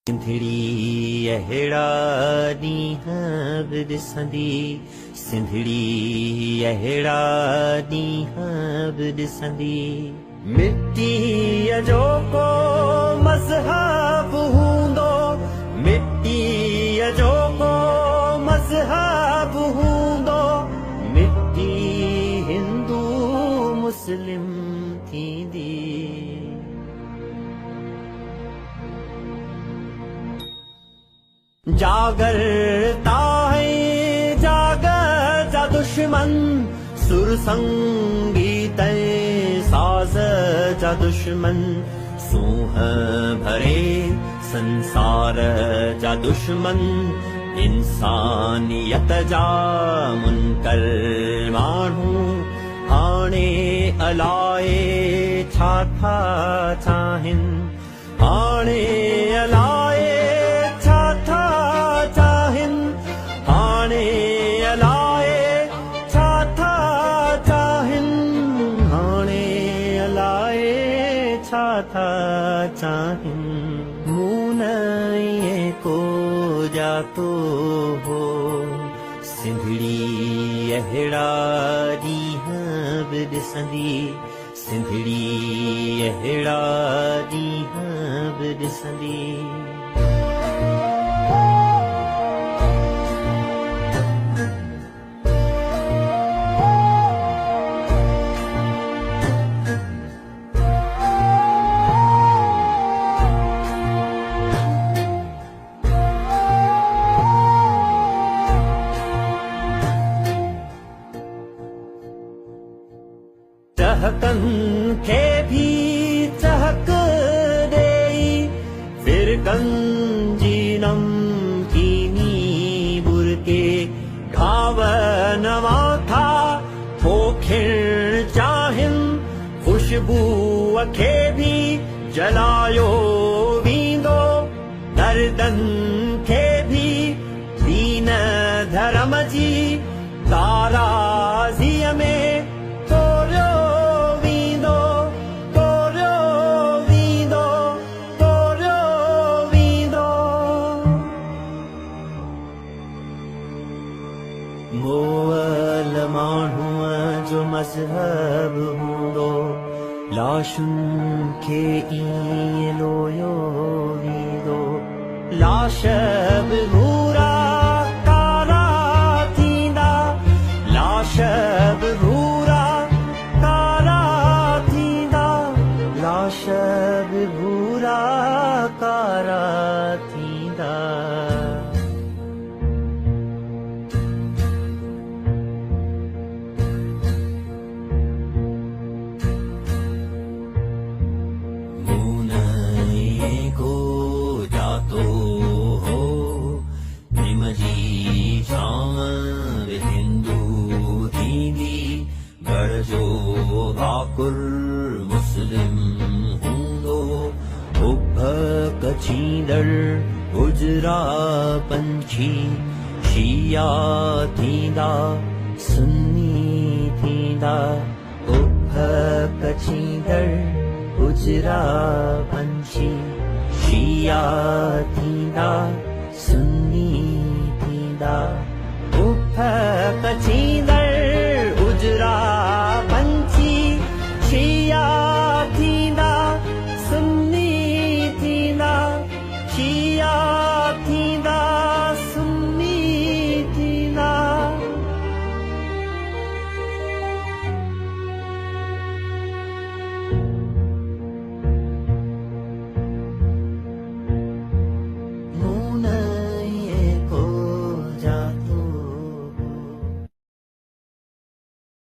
सिंधड़ी अहिड़ा ॾींहं बि ॾिसंदी, सिंधड़ी अहिड़ा ॾींहं बि ॾिसंदी। मिट्टीअ जो को मज़हब हूंदो, मिट्टीअ जो को मज़हब हूंदो, मिट्टी हिंदू मुस्लिम थींदी। जागरता है जागर जा दुश्मन, सुर संगीत साज जा दुश्मन, सूह भरे संसार जा दुश्मन, इंसानियत जा मुनकर माण्हू हाणे अलाए छा था चाहिनि, हाणे अलाए था चाहिनि। मून ये को जातो हो, सिंधड़ी अहिड़ा ॾींहं बि ॾिसंदी, सिंधड़ी अहिड़ा ॾींहं बि ॾिसंदी। चहकनि खे भी चहक ॾेई, फिरकनि जी नमकीनी बुरके घावन माथा पोखिण चाहिनि, खुशबूअ खे भी जलायो वेंदो, दर्दनि खे भी दीन धर्म जी ताराज़ीअ में मोअल माण्हूअ जो मज़हब हूंदो, लाशुनि खे ईअं लोयो वेंदो, लाश बि भूरा कारा थींदा, लाश बि भूरा कारा थींदा, लाश बि भूरा कारा थींदा। भाकुर मुस्लिम हूंदो, उभ कचींदड़ गुजरा पंछी, शिया थींदा सुन्नी थींदा, उभ कचींदड़ गुजरा पंछी, शिया थींदा सुन्नी थींदा, उभ कची